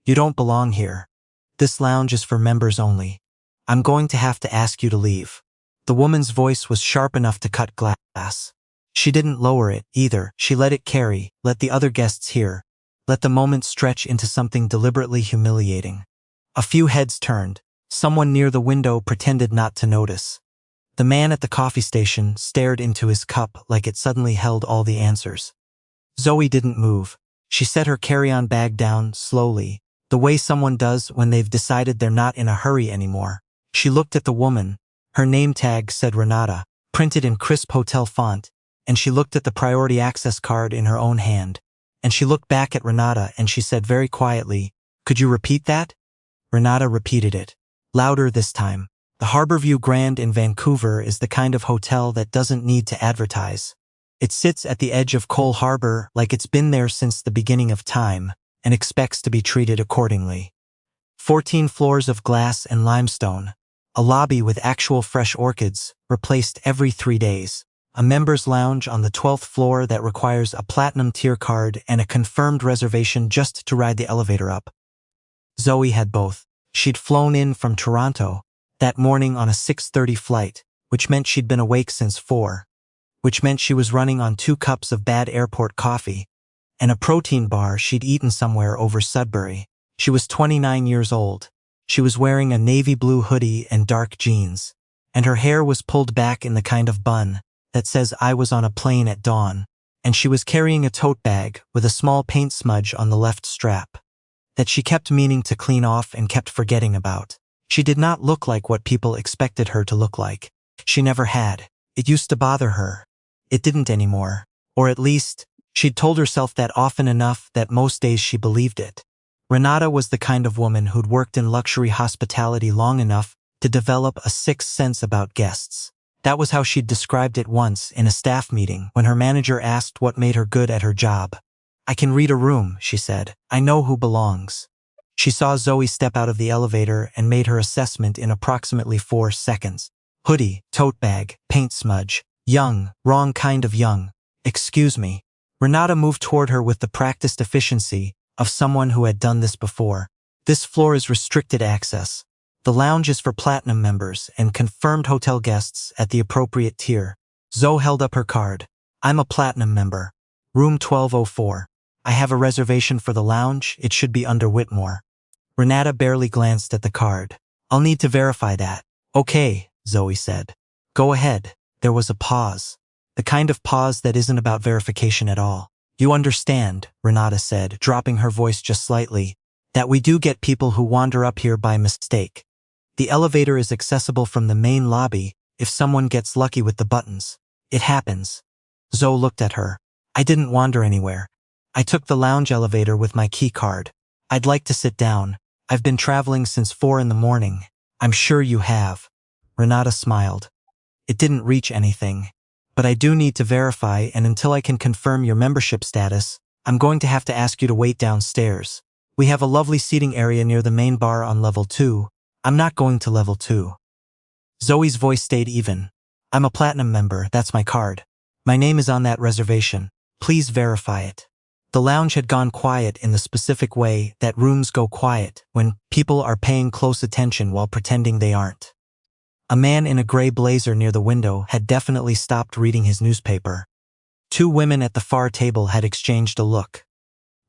You don't belong here. This lounge is for members only. I'm going to have to ask you to leave." The woman's voice was sharp enough to cut glass. She didn't lower it, either. She let it carry, let the other guests hear, let the moment stretch into something deliberately humiliating. A few heads turned. Someone near the window pretended not to notice. The man at the coffee station stared into his cup like it suddenly held all the answers. Zoe didn't move. She set her carry-on bag down slowly, the way someone does when they've decided they're not in a hurry anymore. She looked at the woman. Her name tag said Renata, printed in crisp hotel font, and she looked at the priority access card in her own hand. And she looked back at Renata and she said very quietly, "Could you repeat that?" Renata repeated it, louder this time. The Harborview Grand in Vancouver is the kind of hotel that doesn't need to advertise. It sits at the edge of Cole Harbor like it's been there since the beginning of time and expects to be treated accordingly. 14 floors of glass and limestone, a lobby with actual fresh orchids, replaced every 3 days, a members' lounge on the 12th floor that requires a platinum tier card and a confirmed reservation just to ride the elevator up. Zoe had both. She'd flown in from Toronto that morning on a 6:30 flight, which meant she'd been awake since 4, which meant she was running on 2 cups of bad airport coffee and a protein bar she'd eaten somewhere over Sudbury. She was 29 years old. She was wearing a navy blue hoodie and dark jeans, and her hair was pulled back in the kind of bun that says "I was on a plane at dawn," and she was carrying a tote bag with a small paint smudge on the left strap that she kept meaning to clean off and kept forgetting about. She did not look like what people expected her to look like. She never had. It used to bother her. It didn't anymore. Or at least, she'd told herself that often enough that most days she believed it. Renata was the kind of woman who'd worked in luxury hospitality long enough to develop a sixth sense about guests. That was how she'd described it once in a staff meeting when her manager asked what made her good at her job. "I can read a room," she said. "I know who belongs." She saw Zoe step out of the elevator and made her assessment in approximately 4 seconds. Hoodie, tote bag, paint smudge. Young, wrong kind of young. "Excuse me." Renata moved toward her with the practiced efficiency of someone who had done this before. "This floor is restricted access. The lounge is for platinum members and confirmed hotel guests at the appropriate tier." Zoe held up her card. "I'm a platinum member. Room 1204. I have a reservation for the lounge. It should be under Whitmore." Renata barely glanced at the card. "I'll need to verify that." "Okay," Zoe said. "Go ahead." There was a pause. The kind of pause that isn't about verification at all. "You understand," Renata said, dropping her voice just slightly, "that we do get people who wander up here by mistake. The elevator is accessible from the main lobby if someone gets lucky with the buttons. It happens." Zoe looked at her. "I didn't wander anywhere. I took the lounge elevator with my key card. I'd like to sit down. I've been traveling since 4 in the morning." "I'm sure you have." Renata smiled. "It didn't reach anything. But I do need to verify, and until I can confirm your membership status, I'm going to have to ask you to wait downstairs. We have a lovely seating area near the main bar on level 2. I'm not going to level 2. Zoe's voice stayed even. "I'm a platinum member, that's my card. My name is on that reservation. Please verify it." The lounge had gone quiet in the specific way that rooms go quiet when people are paying close attention while pretending they aren't. A man in a gray blazer near the window had definitely stopped reading his newspaper. 2 women at the far table had exchanged a look.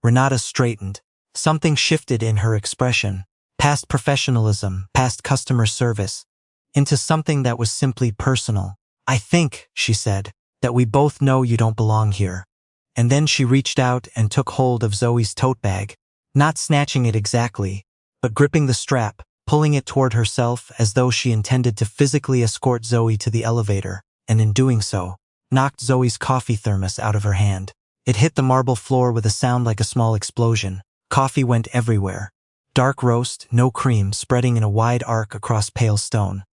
Renata straightened. Something shifted in her expression, past professionalism, past customer service, into something that was simply personal. "I think," she said, "that we both know you don't belong here." And then she reached out and took hold of Zoe's tote bag, not snatching it exactly, but gripping the strap, pulling it toward herself as though she intended to physically escort Zoe to the elevator, and in doing so, knocked Zoe's coffee thermos out of her hand. It hit the marble floor with a sound like a small explosion. Coffee went everywhere. Dark roast, no cream, spreading in a wide arc across pale stone.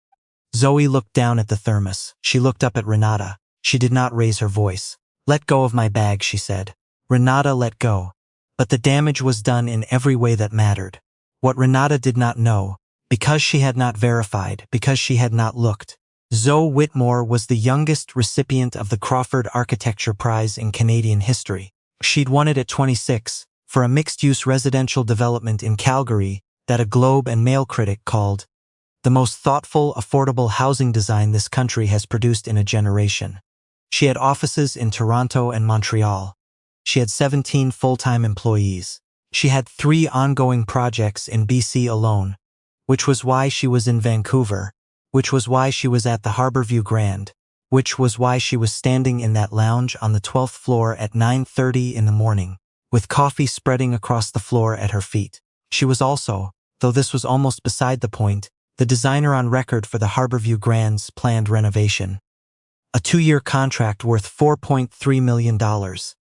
Zoe looked down at the thermos. She looked up at Renata. She did not raise her voice. "Let go of my bag," she said. Renata let go. But the damage was done in every way that mattered. What Renata did not know, because she had not verified, because she had not looked, Zoe Whitmore was the youngest recipient of the Crawford Architecture Prize in Canadian history. She'd won it at 26, for a mixed-use residential development in Calgary that a Globe and Mail critic called the most thoughtful, affordable housing design this country has produced in a generation. She had offices in Toronto and Montreal. She had 17 full-time employees. She had 3 ongoing projects in BC alone, which was why she was in Vancouver, which was why she was at the Harborview Grand, which was why she was standing in that lounge on the 12th floor at 9:30 in the morning, with coffee spreading across the floor at her feet. She was also, though this was almost beside the point, the designer on record for the Harborview Grand's planned renovation. A 2-year contract worth $4.3 million,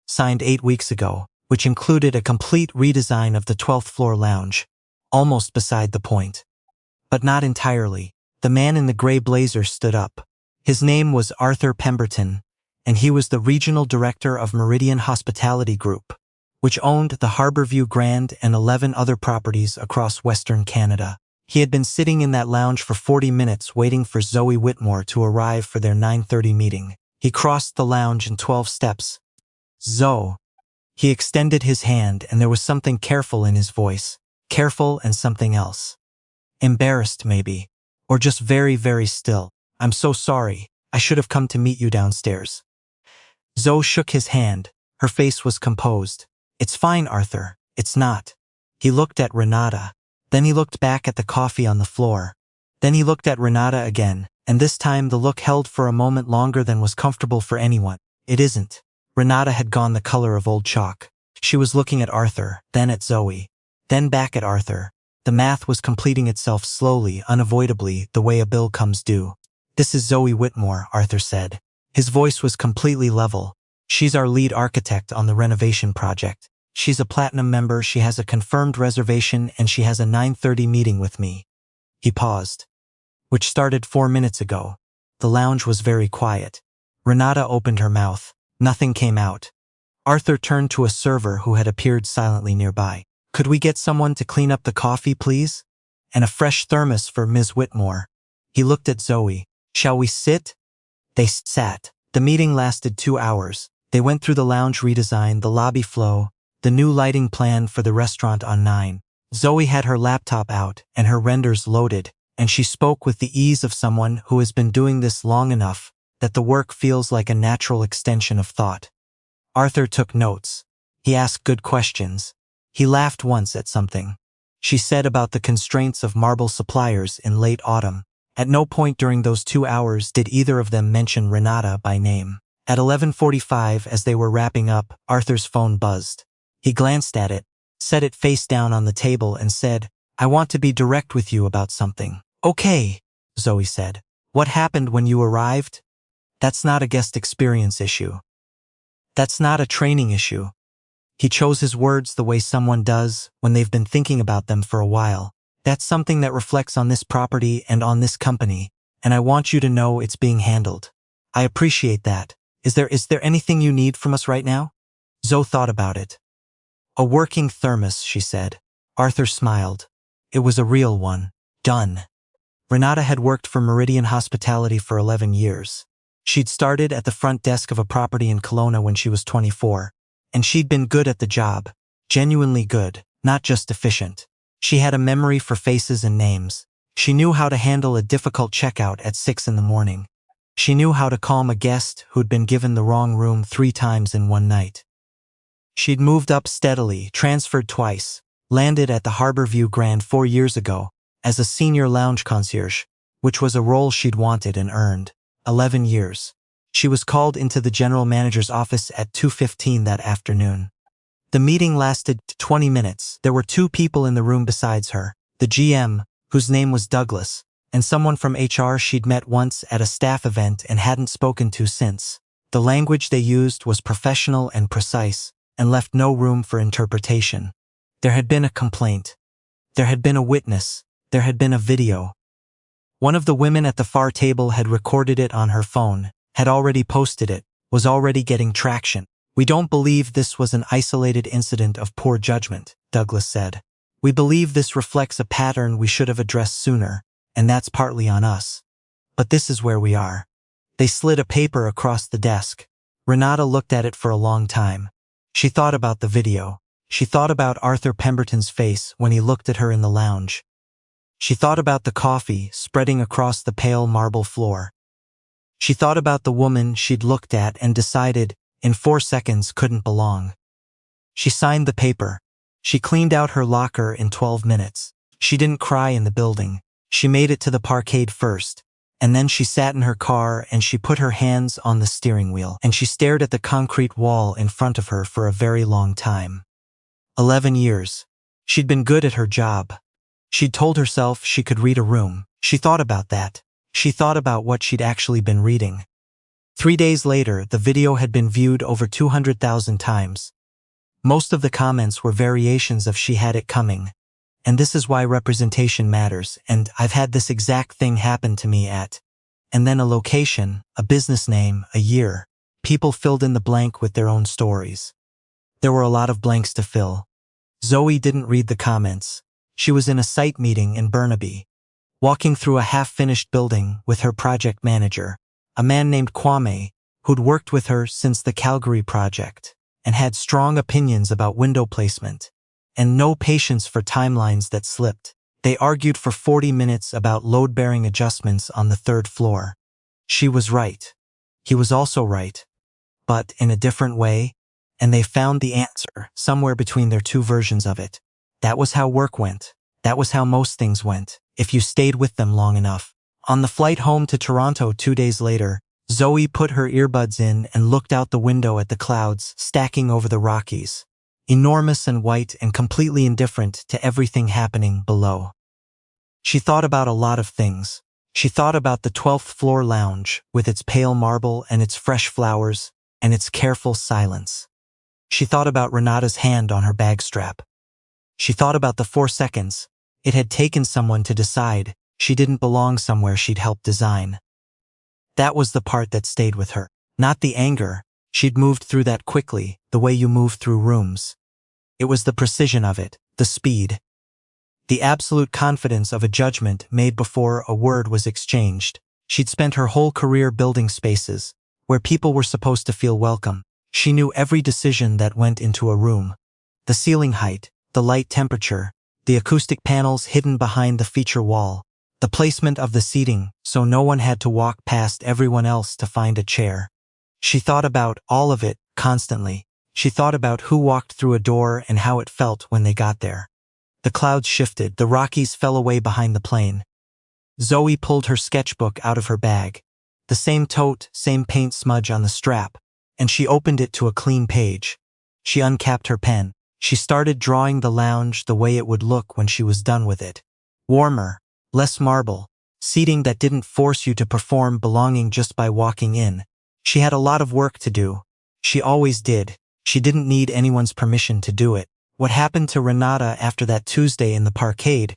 signed 8 weeks ago, which included a complete redesign of the 12th floor lounge. Almost beside the point. But not entirely. The man in the gray blazer stood up. His name was Arthur Pemberton, and he was the regional director of Meridian Hospitality Group, which owned the Harborview Grand and 11 other properties across Western Canada. He had been sitting in that lounge for 40 minutes waiting for Zoe Whitmore to arrive for their 9:30 meeting. He crossed the lounge in 12 steps. Zoe. He extended his hand, and there was something careful in his voice. Careful and something else. Embarrassed, maybe. Or just very, very still. I'm so sorry. I should have come to meet you downstairs. Zoe shook his hand. Her face was composed. It's fine, Arthur. It's not. He looked at Renata. Then he looked back at the coffee on the floor. Then he looked at Renata again, and this time the look held for a moment longer than was comfortable for anyone. It isn't. Renata had gone the color of old chalk. She was looking at Arthur, then at Zoe, then back at Arthur. The math was completing itself slowly, unavoidably, the way a bill comes due. This is Zoe Whitmore, Arthur said. His voice was completely level. She's our lead architect on the renovation project. She's a platinum member, she has a confirmed reservation, and she has a 9:30 meeting with me. He paused. Which started 4 minutes ago. The lounge was very quiet. Renata opened her mouth. Nothing came out. Arthur turned to a server who had appeared silently nearby. Could we get someone to clean up the coffee, please? And a fresh thermos for Ms. Whitmore. He looked at Zoe. Shall we sit? They sat. The meeting lasted 2 hours. They went through the lounge redesign, the lobby flow, the new lighting plan for the restaurant on 9. Zoe had her laptop out and her renders loaded, and she spoke with the ease of someone who has been doing this long enough that the work feels like a natural extension of thought. Arthur took notes. He asked good questions. He laughed once at something she said about the constraints of marble suppliers in late autumn. At no point during those 2 hours did either of them mention Renata by name. At 11:45, as they were wrapping up, Arthur's phone buzzed. He glanced at it, set it face down on the table, and said, I want to be direct with you about something. Okay, Zoe said. What happened when you arrived? That's not a guest experience issue. That's not a training issue. He chose his words the way someone does when they've been thinking about them for a while. That's something that reflects on this property and on this company, and I want you to know it's being handled. I appreciate that. Is there anything you need from us right now? Zoe thought about it. A working thermos, she said. Arthur smiled. It was a real one. Done. Renata had worked for Meridian Hospitality for 11 years. She'd started at the front desk of a property in Kelowna when she was 24, and she'd been good at the job. Genuinely good, not just efficient. She had a memory for faces and names. She knew how to handle a difficult checkout at 6 in the morning. She knew how to calm a guest who'd been given the wrong room 3 times in one night. She'd moved up steadily, transferred twice, landed at the Harborview Grand 4 years ago as a senior lounge concierge, which was a role she'd wanted and earned. 11 years. She was called into the general manager's office at 2:15 that afternoon. The meeting lasted 20 minutes. There were 2 people in the room besides her, the GM, whose name was Douglas, and someone from HR she'd met once at a staff event and hadn't spoken to since. The language they used was professional and precise, and left no room for interpretation. There had been a complaint. There had been a witness. There had been a video. One of the women at the far table had recorded it on her phone, had already posted it, was already getting traction. We don't believe this was an isolated incident of poor judgment, Douglas said. We believe this reflects a pattern we should have addressed sooner, and that's partly on us. But this is where we are. They slid a paper across the desk. Renata looked at it for a long time. She thought about the video. She thought about Arthur Pemberton's face when he looked at her in the lounge. She thought about the coffee spreading across the pale marble floor. She thought about the woman she'd looked at and decided, in 4 seconds, couldn't belong. She signed the paper. She cleaned out her locker in 12 minutes. She didn't cry in the building. She made it to the parkade first. And then she sat in her car and she put her hands on the steering wheel and she stared at the concrete wall in front of her for a very long time. 11 years. She'd been good at her job. She'd told herself she could read a room. She thought about that. She thought about what she'd actually been reading. 3 days later, the video had been viewed over 200,000 times. Most of the comments were variations of "she had it coming." And this is why representation matters, and "I've had this exact thing happen to me at," and then a location, a business name, a year. People filled in the blank with their own stories. There were a lot of blanks to fill. Zoe didn't read the comments. She was in a site meeting in Burnaby, walking through a half-finished building with her project manager, a man named Kwame, who'd worked with her since the Calgary project, and had strong opinions about window placement, and no patience for timelines that slipped. They argued for 40 minutes about load-bearing adjustments on the 3rd floor. She was right. He was also right, but in a different way, and they found the answer somewhere between their two versions of it. That was how work went. That was how most things went, if you stayed with them long enough. On the flight home to Toronto 2 days later, Zoe put her earbuds in and looked out the window at the clouds stacking over the Rockies, enormous and white and completely indifferent to everything happening below. She thought about a lot of things. She thought about the 12th floor lounge with its pale marble and its fresh flowers and its careful silence. She thought about Renata's hand on her bag strap. She thought about the 4 seconds it had taken someone to decide she didn't belong somewhere she'd helped design. That was the part that stayed with her. Not the anger. She'd moved through that quickly, the way you move through rooms. It was the precision of it, the speed. The absolute confidence of a judgment made before a word was exchanged. She'd spent her whole career building spaces where people were supposed to feel welcome. She knew every decision that went into a room. The ceiling height, the light temperature, the acoustic panels hidden behind the feature wall, the placement of the seating so no one had to walk past everyone else to find a chair. She thought about all of it constantly. She thought about who walked through a door and how it felt when they got there. The clouds shifted, the Rockies fell away behind the plane. Zoe pulled her sketchbook out of her bag. The same tote, same paint smudge on the strap, and she opened it to a clean page. She uncapped her pen. She started drawing the lounge the way it would look when she was done with it. Warmer, less marble, seating that didn't force you to perform belonging just by walking in. She had a lot of work to do. She always did. She didn't need anyone's permission to do it. What happened to Renata after that Tuesday in the parkade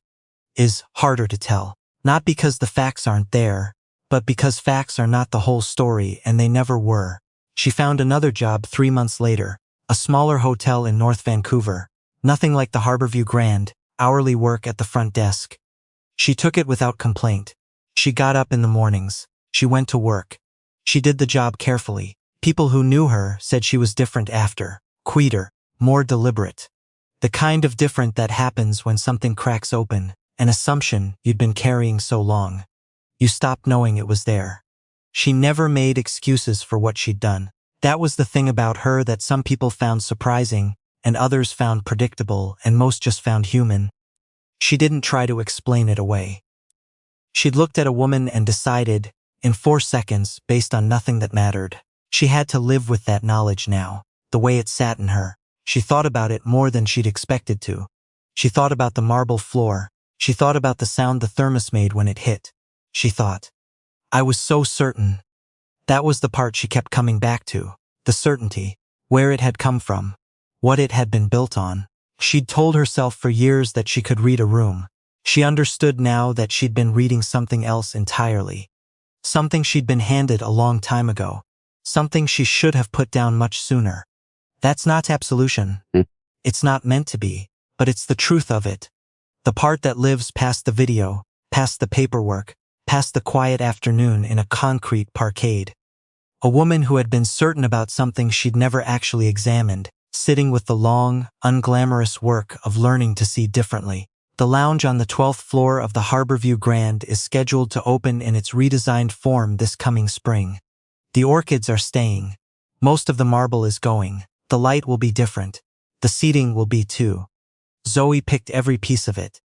is harder to tell. Not because the facts aren't there, but because facts are not the whole story, and they never were. She found another job 3 months later, a smaller hotel in North Vancouver. Nothing like the Harborview Grand, hourly work at the front desk. She took it without complaint. She got up in the mornings. She went to work. She did the job carefully. People who knew her said she was different after. Quieter, more deliberate. The kind of different that happens when something cracks open, an assumption you'd been carrying so long. You stop knowing it was there. She never made excuses for what she'd done. That was the thing about her that some people found surprising, and others found predictable, and most just found human. She didn't try to explain it away. She'd looked at a woman and decided, in 4 seconds, based on nothing that mattered. She had to live with that knowledge now, the way it sat in her. She thought about it more than she'd expected to. She thought about the marble floor. She thought about the sound the thermos made when it hit. She thought, I was so certain. That was the part she kept coming back to. The certainty. Where it had come from. What it had been built on. She'd told herself for years that she could read a room. She understood now that she'd been reading something else entirely. Something she'd been handed a long time ago. Something she should have put down much sooner. That's not absolution. It's not meant to be, but it's the truth of it. The part that lives past the video, past the paperwork, past the quiet afternoon in a concrete parkade. A woman who had been certain about something she'd never actually examined, sitting with the long, unglamorous work of learning to see differently. The lounge on the 12th floor of the Harborview Grand is scheduled to open in its redesigned form this coming spring. The orchids are staying. Most of the marble is going. The light will be different. The seating will be too. Zoe picked every piece of it.